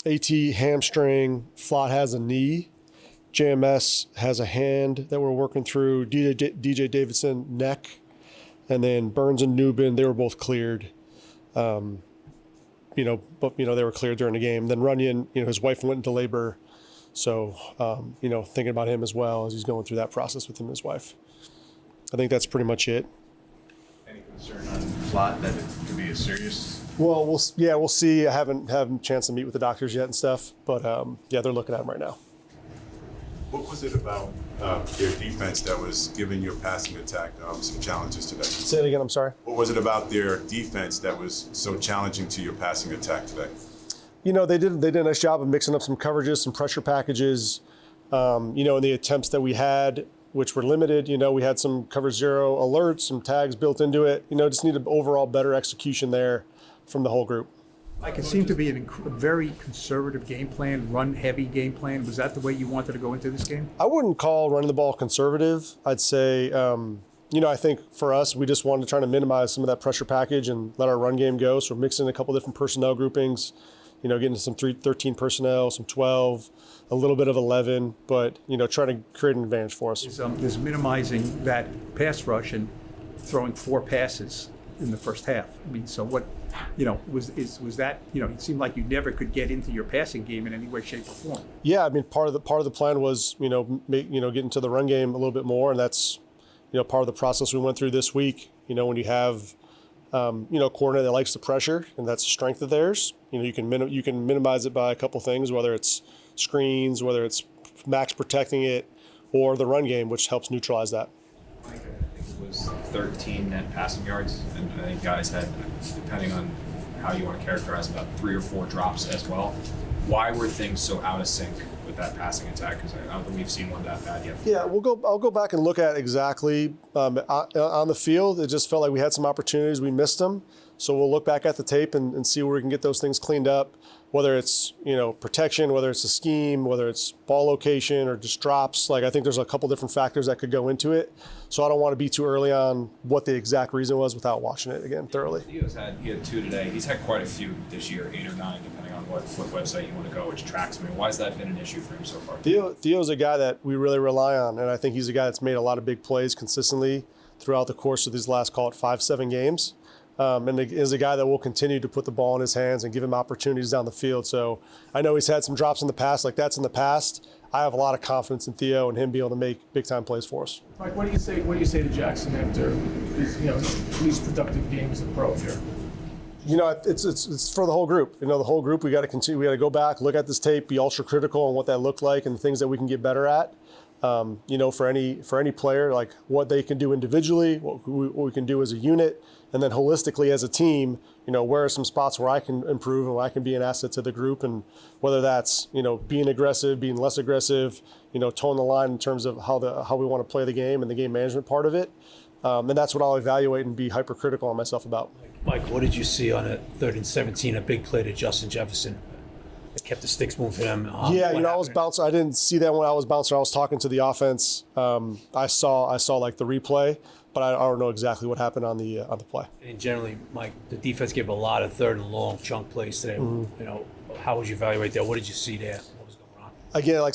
AT hamstring, Flott has a knee, JMS has a hand that we're working through, DJ Davidson neck, and then Burns and Newbin, they were both cleared. But they were cleared during the game. Then Runyon, his wife went into labor, so thinking about him as well as he's going through that process with him and his wife. I think that's pretty much it. Any concern on Flott that it could be a serious? Well, we'll see. I haven't had a chance to meet with the doctors yet and stuff, but they're looking at him right now. What was it about their defense that was giving your passing attack some challenges today? Say it again, I'm sorry. What was it about their defense that was so challenging to your passing attack today? They did a nice job of mixing up some coverages, some pressure packages. In the attempts that we had, which were limited, we had some cover zero alerts, some tags built into it. Just needed overall better execution there from the whole group. Like, it seemed to be a very conservative game plan, run-heavy game plan. Was that the way you wanted to go into this game? I wouldn't call running the ball conservative. I'd say, I think for us, we just wanted to try to minimize some of that pressure package and let our run game go. So we're mixing a couple different personnel groupings, getting some 13 personnel, some 12, a little bit of 11, but, trying to create an advantage for us. There's minimizing that pass rush and throwing 4 passes in the first half. I mean, so what, was that, it seemed like you never could get into your passing game in any way, shape, or form. Yeah, I mean, part of the plan was, get into the run game a little bit more, and that's, part of the process we went through this week. When you have, a coordinator that likes the pressure, and that's a strength of theirs. You can minimize it by a couple things, whether it's screens, whether it's max protecting it, or the run game, which helps neutralize that. I think it was 13 net passing yards, and I think guys had, depending on how you want to characterize, about 3 or 4 drops as well. Why were things so out of sync with that passing attack? Because I don't think we've seen one that bad yet. Yeah, I'll go back and look at exactly on the field. It just felt like we had some opportunities, we missed them. So we'll look back at the tape and see where we can get those things cleaned up. Whether it's protection, whether it's a scheme, whether it's ball location or just drops. Like, I think there's a couple different factors that could go into it. So I don't want to be too early on what the exact reason was without watching it again thoroughly. He had 2 today. He's had quite a few this year, 8 or 9, depending on what website you want to go, which tracks him. Why has that been an issue for him so far? Theo's a guy that we really rely on, and I think he's a guy that's made a lot of big plays consistently throughout the course of these last, call it 5-7 games. And is a guy that will continue to put the ball in his hands and give him opportunities down the field. So I know he's had some drops in the past, like that's in the past. I have a lot of confidence in Theo and him being able to make big time plays for us. Mike, what do you say to Jaxson after his least productive game as a pro here? It's for the whole group. The whole group. We got to continue. We got to go back, look at this tape, be ultra critical on what that looked like and the things that we can get better at. For any player, like what they can do individually, what we can do as a unit, and then holistically as a team, where are some spots where I can improve and where I can be an asset to the group, and whether that's, being aggressive, being less aggressive, towing the line in terms of how we want to play the game and the game management part of it. And that's what I'll evaluate and be hypercritical on myself about. Mike, what did you see on a 3rd and 17, a big play to Justin Jefferson? It kept the sticks moving for them. I was bouncing. I didn't see that when I was bouncing. I was talking to the offense. I saw like the replay, but I don't know exactly what happened on the play. And generally, Mike, the defense gave a lot of 3rd and long chunk plays today. Mm-hmm. How would you evaluate that? What did you see there? What was going on? Again, like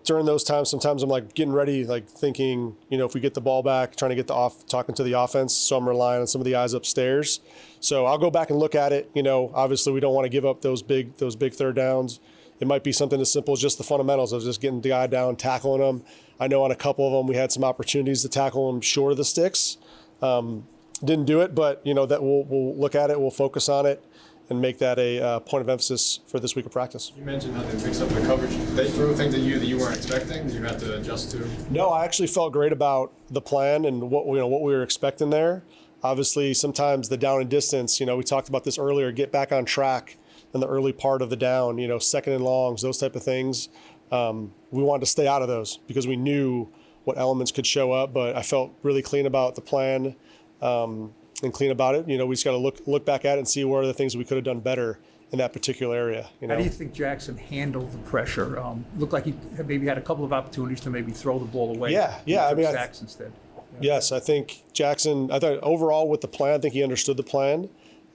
during those times, sometimes I'm like getting ready, like thinking, if we get the ball back, trying to get talking to the offense. So I'm relying on some of the eyes upstairs. So I'll go back and look at it. Obviously we don't want to give up those big 3rd downs. It might be something as simple as just the fundamentals of just getting the guy down, tackling him. I know on a couple of them we had some opportunities to tackle him short of the sticks. Didn't do it, but that we'll look at it, we'll focus on it, and make that a point of emphasis for this week of practice. You mentioned how they mix up the coverage. Did they throw things at you that you weren't expecting that you had to adjust to? No, I actually felt great about the plan and what we were expecting there. Obviously, sometimes the down and distance, we talked about this earlier, get back on track in the early part of the down, 2nd and longs, those type of things. We wanted to stay out of those because we knew what elements could show up, but I felt really clean about the plan and clean about it. We just got to look back at it and see what are the things we could have done better in that particular area. How do you think Jaxson handled the pressure? Looked like he maybe had a couple of opportunities to maybe throw the ball away. Yeah. I mean, sacks instead. Yes, I think Jaxson, overall with the plan, I think he understood the plan.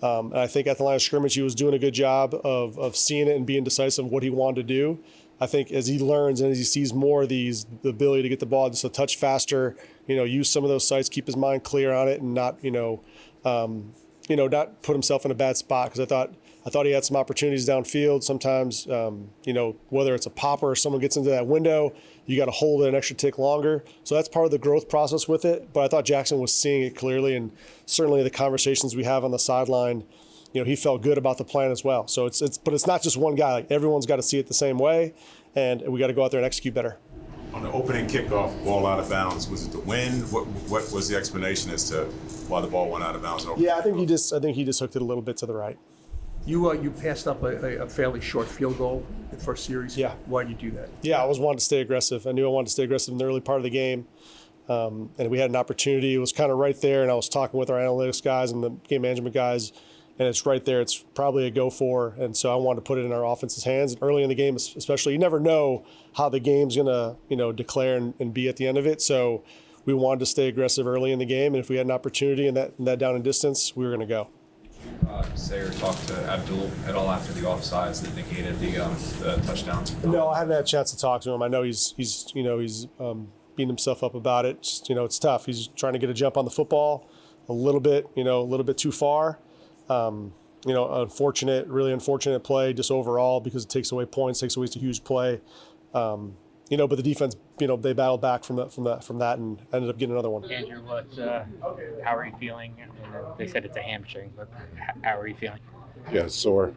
And I think at the line of scrimmage, he was doing a good job of seeing it and being decisive of what he wanted to do. I think as he learns and as he sees more of the ability to get the ball just a touch faster, use some of those sites, keep his mind clear on it, and not, not put himself in a bad spot. Because I thought he had some opportunities downfield. Sometimes, whether it's a popper or someone gets into that window, you got to hold it an extra tick longer. So that's part of the growth process with it. But I thought Jaxson was seeing it clearly, and certainly the conversations we have on the sideline, he felt good about the plan as well. So but it's not just one guy. Like, everyone's got to see it the same way, and we got to go out there and execute better. On the opening kickoff, ball out of bounds, was it the wind? What was the explanation as to why the ball went out of bounds? Yeah, I think he just hooked it a little bit to the right. You passed up a fairly short field goal in the first series. Yeah. Why did you do that? Yeah, I was wanting to stay aggressive. I knew I wanted to stay aggressive in the early part of the game. And we had an opportunity. It was kind of right there, and I was talking with our analytics guys and the game management guys, and it's right there. It's probably a go for, and so I wanted to put it in our offense's hands. And early in the game, especially, you never know how the game's going to, declare and be at the end of it. So we wanted to stay aggressive early in the game, and if we had an opportunity in that down and distance, we were going to go. Say or talk to Abdul at all after the offsides that negated the touchdown? No, I haven't had a chance to talk to him. I know he's beating himself up about it. Just, it's tough. He's trying to get a jump on the football a little bit too far. Really unfortunate play just overall, because it takes away points, takes away a huge play. But the defense, they battled back from that and ended up getting another one. Andrew, how are you feeling? They said it's a hamstring, but how are you feeling? Yeah, it's sore.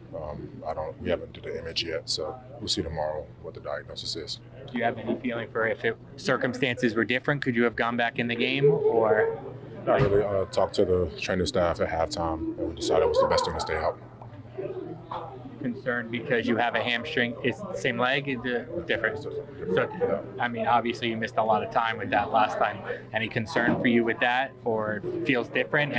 We haven't did the image yet, so we'll see tomorrow what the diagnosis is. Do you have any feeling for if circumstances were different, could you have gone back in the game, or? Not really. Talked to the training staff at halftime, and we decided it was the best thing to stay out. Concerned because you have a hamstring? Is the same leg? Is it different? So, obviously you missed a lot of time with that last time. Any concern for you with that, or feels different?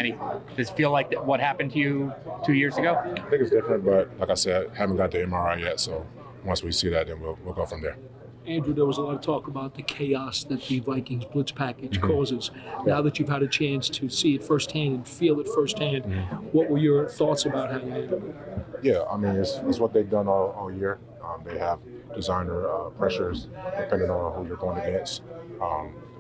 Does it feel like what happened to you 2 years ago? I think it's different, but like I said, haven't got the MRI yet. So once we see that, then we'll go from there. Andrew, there was a lot of talk about the chaos that the Vikings blitz package causes. Now that you've had a chance to see it firsthand and feel it firsthand, what were your thoughts about how you handled it? Yeah, it's what they've done all year. They have designer pressures depending on who you're going against.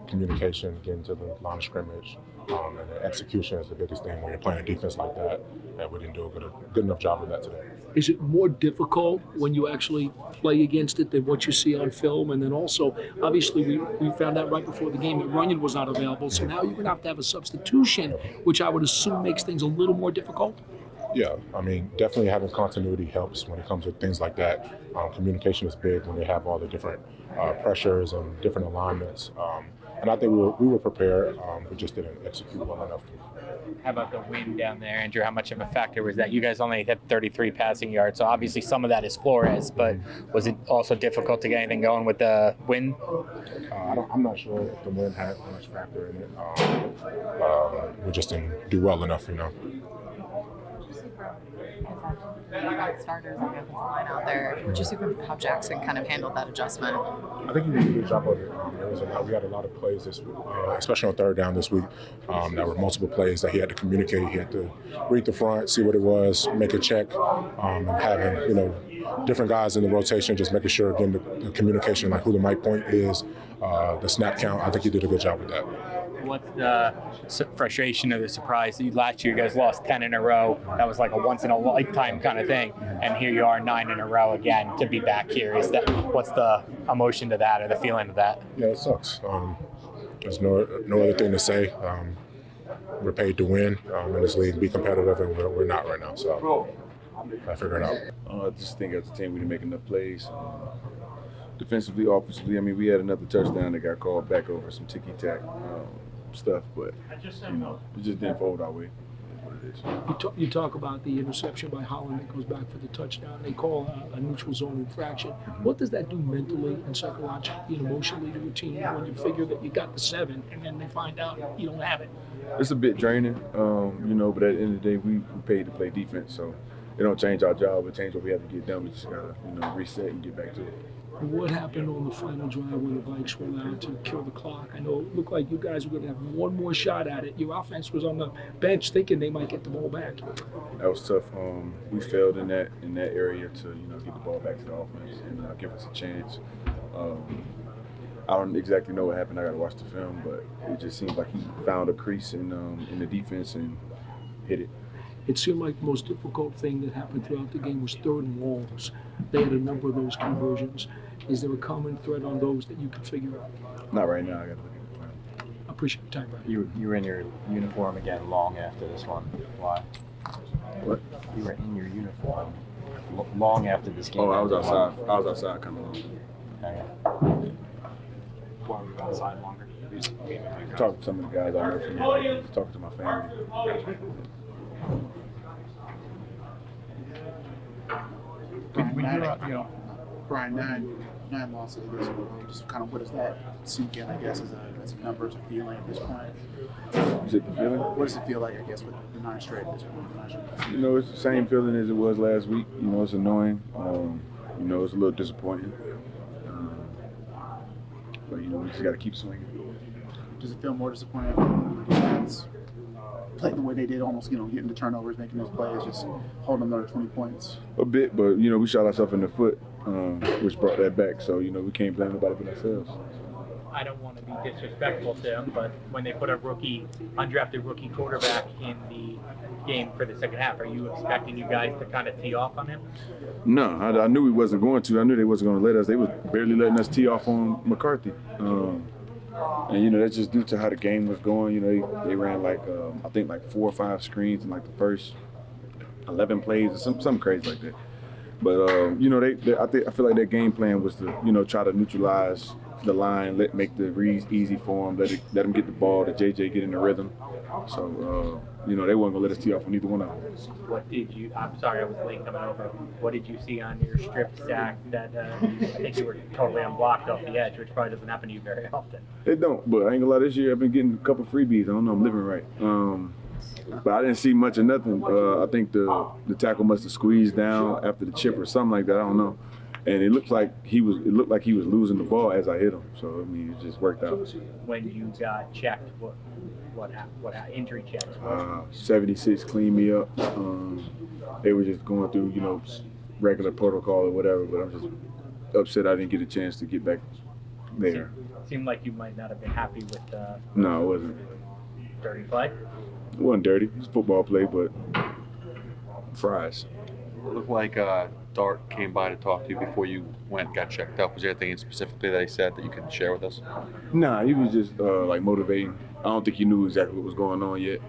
Communication, getting to the line of scrimmage, and the execution is the biggest thing when you're playing a defense like that. And we didn't do a good enough job of that today. Is it more difficult when you actually play against it than what you see on film? And then also, obviously, we found out right before the game that Runyon was not available, so now you're going to have a substitution, which I would assume makes things a little more difficult? Yeah, definitely having continuity helps when it comes to things like that. Communication is big when they have all the different pressures and different alignments. And I think we were prepared. We just didn't execute well enough. How about the wind down there, Andrew? How much of a factor was that? You guys only had 33 passing yards, so obviously some of that is Flores, but was it also difficult to get anything going with the wind? I'm not sure if the wind had much factor in it. We just didn't do well enough, Starters on the offensive line out there. Would you see how Jaxson kind of handled that adjustment? I think he did a good job of it. We had a lot of plays this week, especially on third down this week. There were multiple plays that he had to communicate. He had to read the front, see what it was, make a check, and having different guys in the rotation, just making sure again the communication, like who the mic point is, the snap count. I think he did a good job with that. What's the frustration or the surprise? Last year you guys lost 10 in a row. That was like a once-in-a-lifetime kind of thing. And here you are 9 in a row again to be back here. What's the emotion to that or the feeling of that? Yeah, it sucks. There's no other thing to say. We're paid to win in this league, be competitive, and we're not right now. So I figure it out. I just think as a team we didn't make enough plays. Defensively, offensively, we had another touchdown that got called back over some ticky-tack stuff, but it just didn't fold our way. That's what it is. You talk about the interception by Holland that goes back for the touchdown. They call a neutral zone infraction. What does that do mentally and psychologically and emotionally to a team when you figure that you got the 7 and then they find out you don't have it? It's a bit draining, but at the end of the day, we paid to play defense, so it don't change our job. It change what we have to get done. We just gotta reset and get back to it. What happened on the final drive when the Vikes were allowed to kill the clock? I know it looked like you guys were going to have one more shot at it. Your offense was on the bench thinking they might get the ball back. That was tough. We failed in that area to get the ball back to the offense and give us a chance. I don't exactly know what happened. I got to watch the film, but it just seems like he found a crease in the defense and hit it. It seemed like the most difficult thing that happened throughout the game was third and longs. They had a number of those conversions. Is there a common thread on those that you can figure out? Not right now. I got to look at the plan. I appreciate your time, Brian. You were in your uniform again long after this one. Why? What? You were in your uniform long after this game. Oh, I was outside. I was outside coming home. Okay. Why were you outside longer? Talking to some of the guys I know from talking to my family. Brian, nine losses this week. Just kind of what does that sink in, I guess, as a number, as a feeling at this point? Is it the feeling? What does it feel like, I guess, with the 9 straight at this point? It's the same feeling as it was last week. It's annoying. It's a little disappointing. But we just got to keep swinging. Does it feel more disappointing when the defense played the way they did, almost getting the turnovers, making those plays, just holding them under 20 points? A bit, but we shot ourselves in the foot, which brought that back. So we can't blame nobody but ourselves. I don't want to be disrespectful to him, but when they put a undrafted rookie quarterback in the game for the second half, are you expecting you guys to kind of tee off on him? No, I knew we wasn't going to. I knew they wasn't going to let us. They was barely letting us tee off on McCarthy. And that's just due to how the game was going. They ran I think 4 or 5 screens in the first 11 plays or something crazy like that. But I feel like their game plan was to try to neutralize the line, make the reads easy for them, let them get the ball, let JJ get in the rhythm. So they weren't gonna let us tee off on either one of them. I'm sorry I was late coming over. What did you see on your strip sack that I think you were totally unblocked off the edge, which probably doesn't happen to you very often? It don't, but I ain't gonna lie, this year I've been getting a couple freebies. I don't know, I'm living right. But I didn't see much of nothing. I think the tackle must have squeezed down after the chip or something like that. I don't know. And it looked like he was losing the ball as I hit him. So it just worked out. When you got checked, what injury checks? 76 cleaned me up. They were just going through regular protocol or whatever. But I'm just upset I didn't get a chance to get back there. Seemed like you might not have been happy with. No, it wasn't. Dirty play? It wasn't dirty. It's football play, but fries. It looked like Dart came by to talk to you before you went and got checked up. Was there anything specifically that he said that you can share with us? Nah, he was just motivating. I don't think he knew exactly what was going on yet.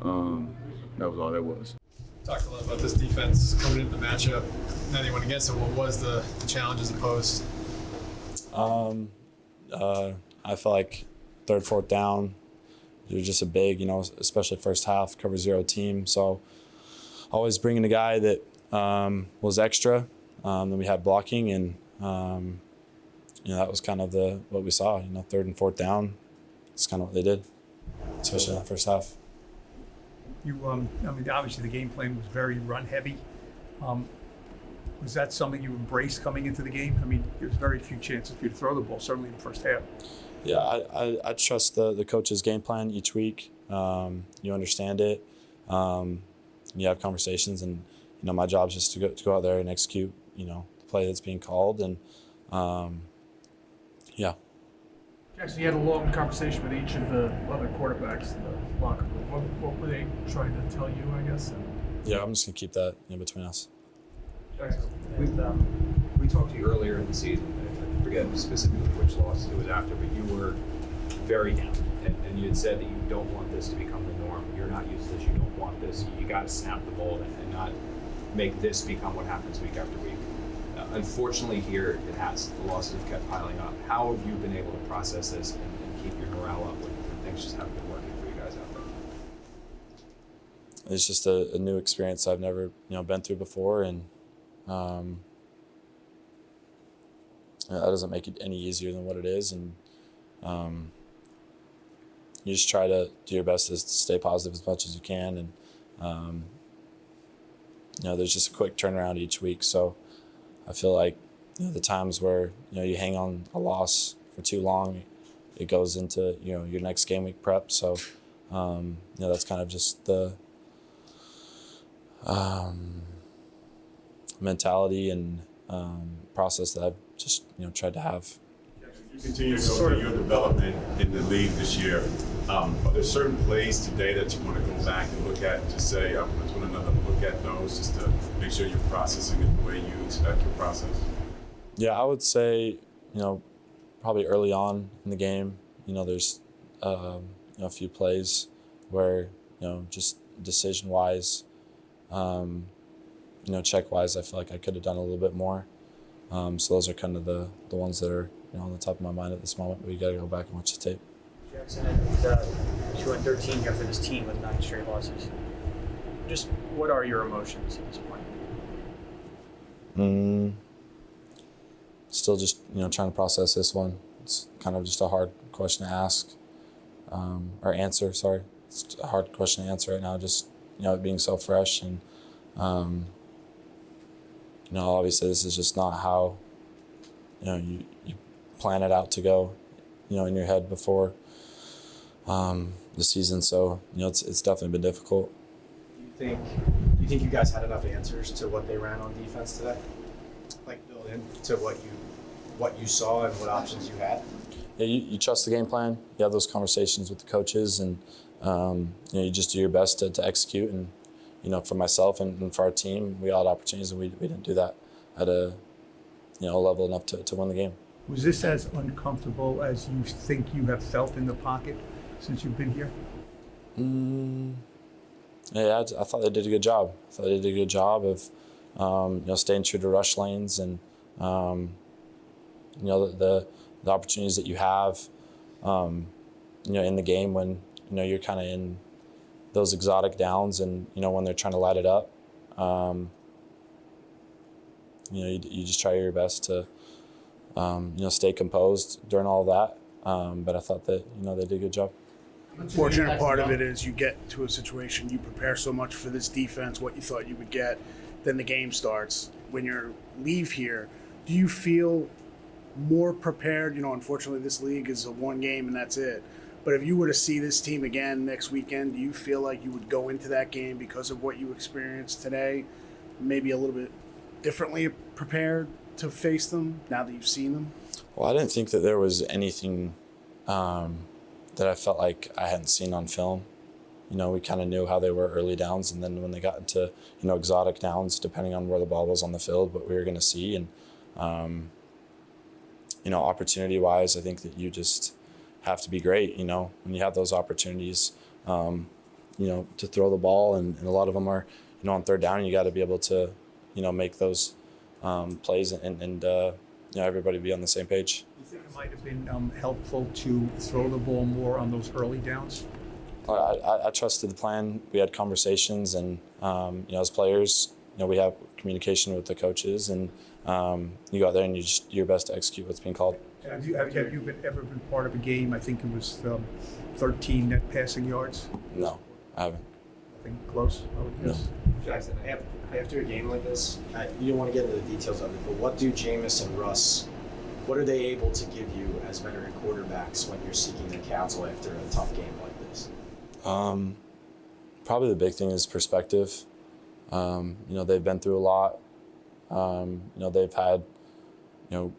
That was all that was. Talked a lot about this defense coming into the matchup. Not anyone against it. What was the challenges posed? I felt like third, fourth down, you're just a big, especially first half, cover 0 team. So always bringing a guy that was extra. Then we had blocking, and that was kind of what we saw. Third and fourth down. It's kind of what they did, especially in the first half. Obviously the game plan was very run heavy. Was that something you embraced coming into the game? There's very few chances for you to throw the ball, certainly in the first half. Yeah, I trust the coach's game plan each week. You understand it. You have conversations, and my job is just to go out there and execute the play that's being called, and yeah. Jaxson, you had a long conversation with each of the other quarterbacks in the locker room. What were they trying to tell you, I guess? Yeah, I'm just gonna keep that between us. We talked to you earlier in the season. I forget specifically which loss it was after, but you were very down, and you had said that you don't want this to become the norm. You're not used to this. You don't want this. You got to snap the ball and not make this become what happens week after week. Unfortunately, here it has. The losses have kept piling up. How have you been able to process this and keep your morale up when things just haven't been working for you guys out there? It's just a new experience I've never been through before, and that doesn't make it any easier than what it is. And you just try to do your best to stay positive as much as you can, and there's just a quick turnaround each week. So I feel like the times where you hang on a loss for too long, it goes into your next game week prep. So that's kind of just the mentality and process that I've just tried to have. You continue to go through your development in the league this year. Are there certain plays today that you want to go back and look at and just say, I just want another look at those just to make sure you're processing it the way you expect your process? Yeah, I would say, probably early on in the game, there's a few plays where, just decision-wise, check-wise, I feel like I could have done a little bit more. So those are kind of the ones that are on the top of my mind at this moment, but you got to go back and watch the tape. Jaxson, at 2-13 here for this team with 9 straight losses. Just what are your emotions at this point? Still just trying to process this one. It's kind of just a hard question to ask, or answer. Sorry, it's a hard question to answer right now. Just it being so fresh, and obviously this is just not how you plan it out to go, in your head before the season. So it's definitely been difficult. Do you think you guys had enough answers to what they ran on defense today? Like built into what you saw and what options you had? Yeah, you trust the game plan. You have those conversations with the coaches, and you just do your best to execute. And for myself and for our team, we all had opportunities, and we didn't do that at a level enough to win the game. Was this as uncomfortable as you think you have felt in the pocket since you've been here? Yeah, I thought they did a good job. I thought they did a good job of staying true to rush lanes, and the opportunities that you have in the game when you're kind of in those exotic downs, and when they're trying to light it up, you just try your best to stay composed during all of that. But I thought that they did a good job. Unfortunate part of it is you get to a situation, you prepare so much for this defense, what you thought you would get, then the game starts. When you leave here, do you feel more prepared? Unfortunately, this league is a one game and that's it. But if you were to see this team again next weekend, do you feel like you would go into that game because of what you experienced today, maybe a little bit differently prepared to face them now that you've seen them? Well, I didn't think that there was anything that I felt like I hadn't seen on film. We kind of knew how they were early downs, and then when they got into exotic downs, depending on where the ball was on the field, what we were going to see. And opportunity-wise, I think that you just have to be great. When you have those opportunities, to throw the ball, and a lot of them are on third down, and you got to be able to make those plays and everybody be on the same page. Do you think it might have been helpful to throw the ball more on those early downs? I trusted the plan. We had conversations, and as players, we have communication with the coaches, and you go out there and you just do your best to execute what's being called. Have you ever been part of a game? I think it was 13 net passing yards. No, I haven't. Nothing close. I would guess. Jaxson, after a game like this, you don't want to get into the details of it, but what do Jameis and Russ, what are they able to give you as veteran quarterbacks when you're seeking their counsel after a tough game like this? Probably the big thing is perspective. They've been through a lot. They've had,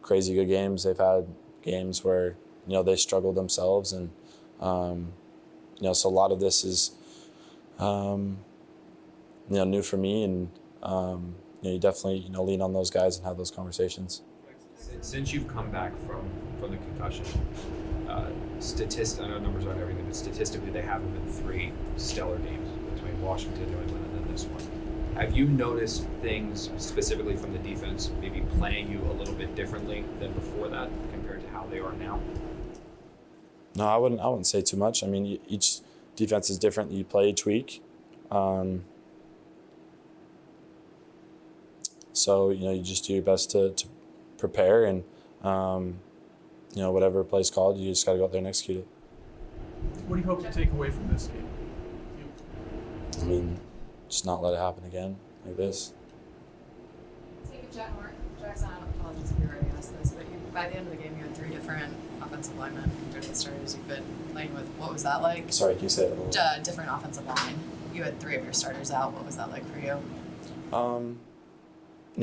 crazy good games. They've had games where, they struggled themselves. And, so a lot of this is, new for me. And, you definitely, lean on those guys and have those conversations. Since you've come back from the concussion, I know numbers aren't everything, but statistically they haven't been 3 stellar games between Washington, New England, and then this one. Have you noticed things specifically from the defense maybe playing you a little bit differently than before that compared to how they are now? No, I wouldn't say too much. I mean, each defense is different. You play each week. So, you just do your best to prepare, and whatever play's called, you just got to go out there and execute it. What do you hope to take away from this game? I mean, just not let it happen again like this. Jaxson, I apologize if you already asked this, but by the end of the game, you had 3 different offensive linemen compared to the starters you've been playing with. What was that like? Sorry, can you say that a little? Different offensive line. You had 3 of your starters out. What was that like for you?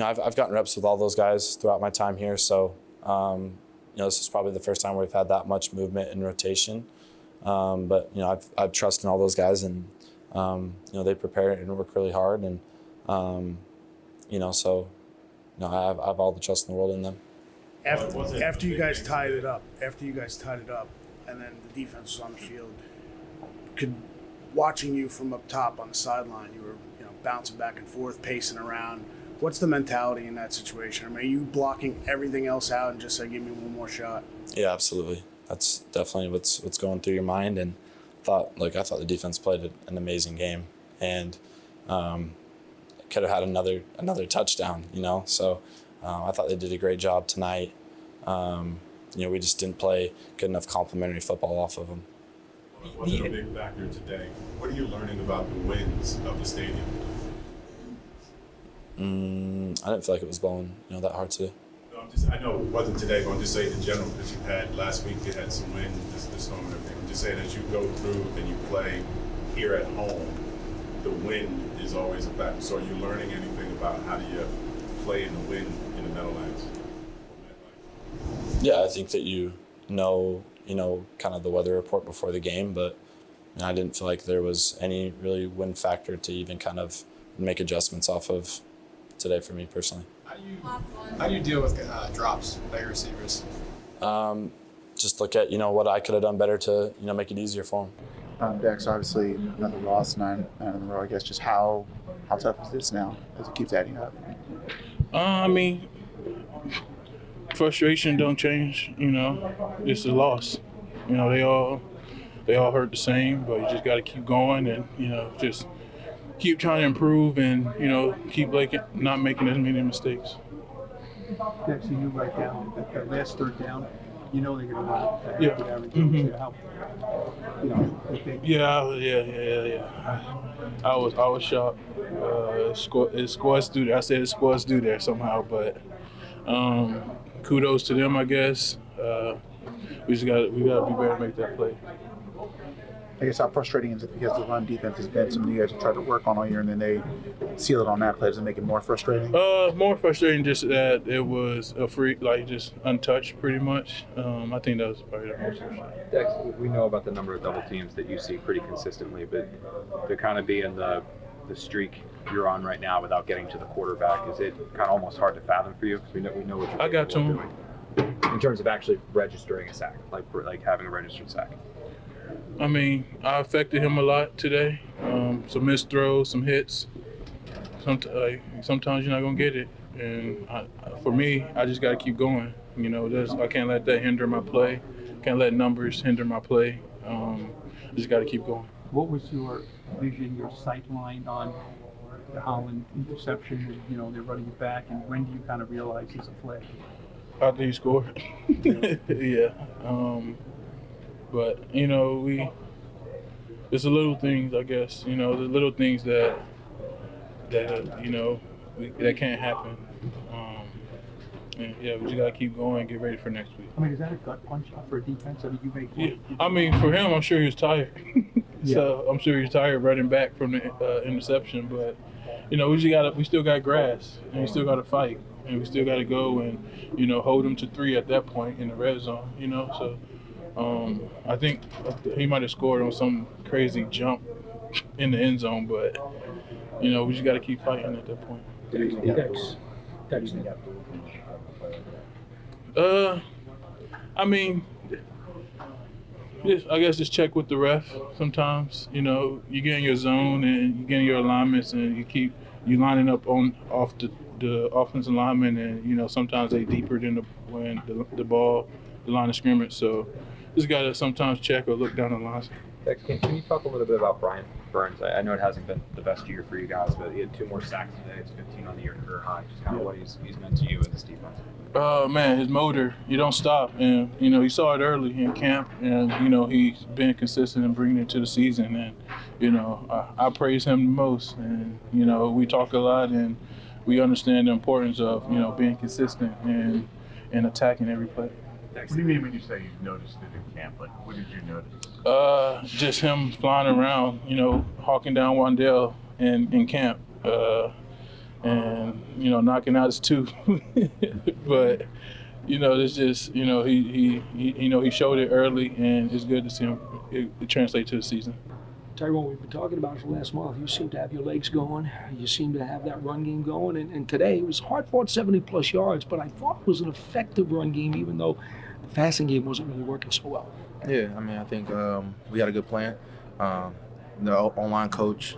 I've gotten reps with all those guys throughout my time here, so this is probably the first time we've had that much movement and rotation. But I've trust in all those guys, and they prepare and work really hard, and I have all the trust in the world in them. After you guys tied it up, and then the defense was on the field, watching you from up top on the sideline, you were bouncing back and forth, pacing around. What's the mentality in that situation? I mean, are you blocking everything else out and just say, "Give me one more shot"? Yeah, absolutely. That's definitely what's going through your mind. And I thought the defense played an amazing game, and could have had another touchdown. So I thought they did a great job tonight. We just didn't play good enough complementary football off of them. Wasn't a big factor today. What are you learning about the winds of the stadium? I didn't feel like it was blowing that hard today. No, I know it wasn't today, but I'm just saying in general, because you had last week, you had some wind, the storm and everything. I'm just saying as you go through and you play here at home, the wind is always a factor. So are you learning anything about how do you play in the wind in the Meadowlands? Yeah, I think that kind of the weather report before the game, but I didn't feel like there was any really wind factor to even kind of make adjustments off of today for me personally. How do you deal with drops by your receivers? Just look at what I could have done better to make it easier for them. Dex, obviously another loss, 9 in a row. I guess just how tough is this now as it keeps adding up? Frustration don't change. It's a loss. They all hurt the same, but you just got to keep going and just keep trying to improve and keep not making as many mistakes. Dexter, you write down that last third down. They're going to run. Yeah. Mm-hmm. Yeah. I was shocked. Squads do that. I said squads do that somehow, but kudos to them, I guess. We got to be better to make that play. I guess how frustrating is it because the run defense has been something you guys have tried to work on all year, and then they seal it on that play? Does it make it more frustrating? More frustrating just that it was a free, just untouched pretty much. I think that was probably the most frustrating. Dex, we know about the number of double teams that you see pretty consistently, but to kind of be in the streak you're on right now without getting to the quarterback, is it kind of almost hard to fathom for you? Because we know what you're capable of doing in terms of actually registering a sack, like having a registered sack. I affected him a lot today. Some missed throws, some hits. Sometimes you're not gonna get it, and for me, I just gotta keep going. I can't let that hinder my play. Can't let numbers hinder my play. I just gotta keep going. What was your vision, your sight line on the Holland interception? They're running it back, and when do you kind of realize it's a flag? After he scored. Yeah. But it's the little things, I guess. The little things that can't happen. And yeah, we just gotta keep going and get ready for next week. Is that a gut punch for a defense? You make. Yeah. For him, I'm sure he was tired. So I'm sure he's tired running back from the interception. But we still got grass, and we still got to fight, and we still got to go and hold them to 3 at that point in the red zone. So. I think he might have scored on some crazy jump in the end zone, but we just got to keep fighting at that point. I guess just check with the ref sometimes. You get in your zone and you get in your alignments and you lining up off the offensive lineman, and sometimes they deeper than the ball, the line of scrimmage. So. Just got to sometimes check or look down the line. Dex, can you talk a little bit about Brian Burns? I know it hasn't been the best year for you guys, but he had 2 more sacks today. It's 15 on the year career high. Just kind of what he's meant to you in this defense. Man, his motor, you don't stop. And, you saw it early in camp, and, he's been consistent in bringing it to the season. And, I praise him the most. And, we talk a lot, and we understand the importance of being consistent and attacking every play. What do you mean when you say you noticed it in camp? Like, what did you notice? Just him flying around, hawking down Wandale in camp, and knocking out his tooth. But it's just he showed it early, and it's good to see him it translate to the season. Tyrone, we've been talking about it for the last month. You seem to have your legs going. You seem to have that run game going. And today it was hard-fought 70-plus yards, but I thought it was an effective run game, even though the passing game wasn't really working so well. Yeah, I mean, I think we had a good plan. The online coach,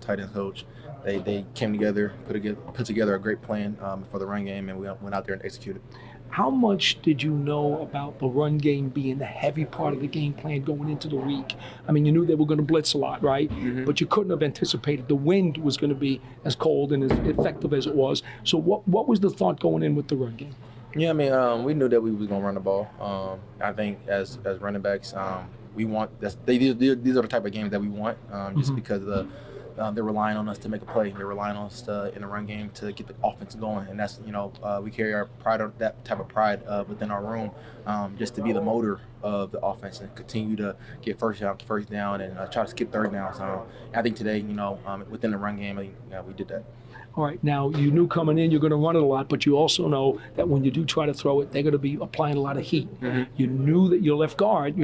tight end coach, they came together, put together a great plan for the run game, and we went out there and executed. How much did you know about the run game being the heavy part of the game plan going into the week? I mean, you knew they were going to blitz a lot, right? Mm-hmm. But you couldn't have anticipated the wind was going to be as cold and as effective as it was. So what was the thought going in with the run game? Yeah, I mean, we knew that we was going to run the ball. I think as running backs, we want these are the type of games that we want, just because of they're relying on us to make a play. They're relying on us in the run game to get the offense going, and that's we carry our pride, that type of pride within our room, just to be the motor of the offense and continue to get first down and try to skip third down. So I think today, within the run game, we did that. All right, now you knew coming in you're going to run it a lot, but you also know that when you do try to throw it, they're going to be applying a lot of heat. Mm-hmm. You knew that your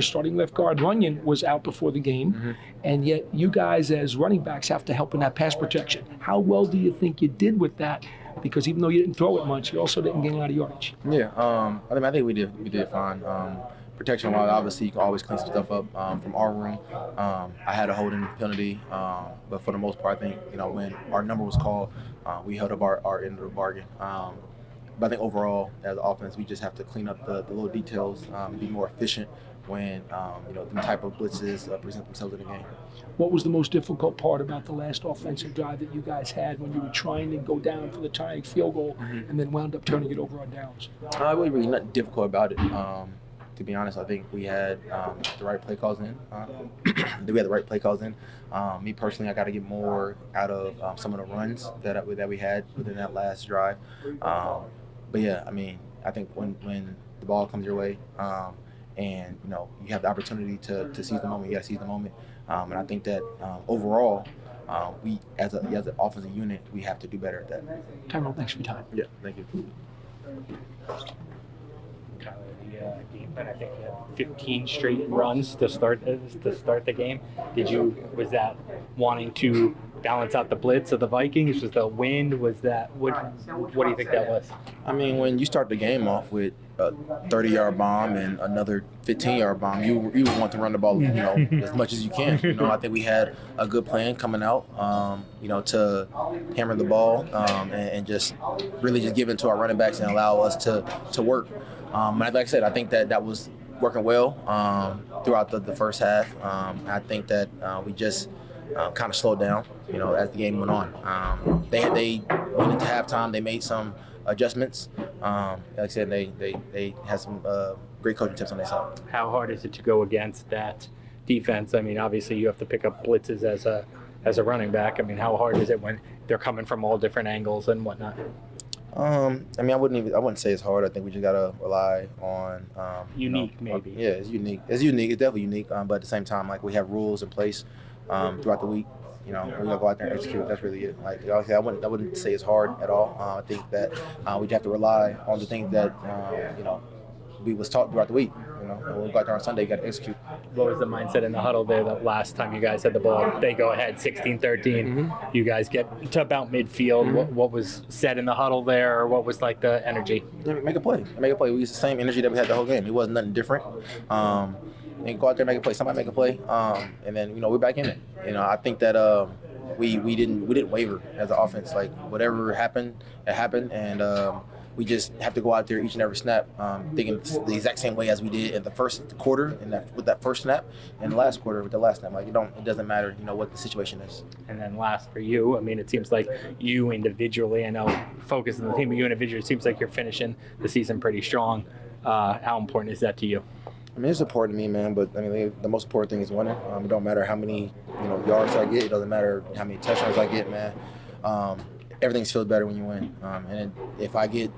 starting left guard, Runyon, was out before the game, and yet you guys as running backs have to help in that pass protection. How well do you think you did with that? Because even though you didn't throw it much, you also didn't gain a lot of yardage. Yeah, I think we did fine. Protection-wise, obviously, you can always clean some stuff up from our room. I had a holding penalty, but for the most part, I think, when our number was called, we held up our end of the bargain. But I think overall, as an offense, we just have to clean up the little details, be more efficient when, the type of blitzes present themselves in the game. What was the most difficult part about the last offensive drive that you guys had when you were trying to go down for the tying field goal and then wound up turning it over on downs? It wasn't really nothing difficult about it. To be honest, I think we had the right play calls in. Me personally, I got to get more out of some of the runs that we had within that last drive. But yeah, I mean, I think when the ball comes your way, and you have the opportunity to seize the moment, you got to seize the moment. And I think that overall, we as an offensive unit, we have to do better at that. Tyrone, thanks for your time. Yeah, thank you. Game plan. I think you had 15 straight runs to start the game. Was that wanting to balance out the blitz of the Vikings? Was the wind? Was that what do you think that was? I mean, when you start the game off with a 30-yard bomb and another 15-yard bomb, you want to run the ball, as much as you can. I think we had a good plan coming out, to hammer the ball and just really just give it to our running backs and allow us to work. Like I said, I think that was working well throughout the first half. I think that we just kind of slowed down, as the game went on. They went into halftime. They made some adjustments. Like I said, they had some great coaching tips on their side. How hard is it to go against that defense? I mean, obviously you have to pick up blitzes as a running back. I mean, how hard is it when they're coming from all different angles and whatnot? I mean, I wouldn't say it's hard. I think we just gotta rely on unique, maybe. Yeah, it's unique. It's definitely unique. But at the same time, like, we have rules in place throughout the week. We gotta go out there and execute. That's really it. Like, obviously, I wouldn't say it's hard at all. I think that we have to rely on the things that we was taught throughout the week. When we go out there on Sunday, you got to execute. What was the mindset in the huddle there the last time you guys had the ball? They go ahead 16-13. You guys get to about midfield. What was said in the huddle there, or what was like the energy? Make a play. We used the same energy that we had the whole game. It wasn't nothing different. And go out there and make a play. Somebody make a play, and then we're back in it. I think that we didn't waver as an offense. Like, whatever happened, it happened, and we just have to go out there each and every snap, thinking the exact same way as we did in the first quarter, with that first snap, and the last quarter with the last snap. Like, it doesn't matter, what the situation is. And then last for you, I mean, it seems like you individually, I know, focus on the team, but you individually, it seems like you're finishing the season pretty strong. How important is that to you? I mean, it's important to me, man, but I mean, the most important thing is winning. It don't matter how many yards I get. It doesn't matter how many touchdowns I get, man. everything feels better when you win. And if I get,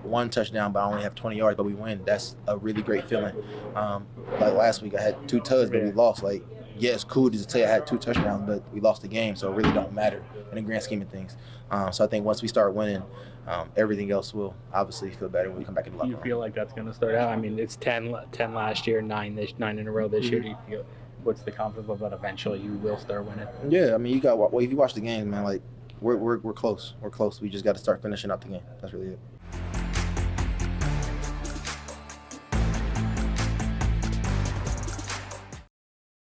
one touchdown, but I only have 20 yards, but we win, that's a really great feeling. Like last week, I had 2 tugs, but we lost. Like, yeah, it's cool to say I had 2 touchdowns, but we lost the game, so it really don't matter in the grand scheme of things. So I think once we start winning, everything else will obviously feel better when we come back in the locker You room. feel like that's going to start out? I mean, it's 10 last year, 9 in a row this year. Do you feel what's the confidence level that eventually you will start winning? Yeah, I mean, if you watch the game, man, like we're close. We're close. We just got to start finishing out the game. That's really it.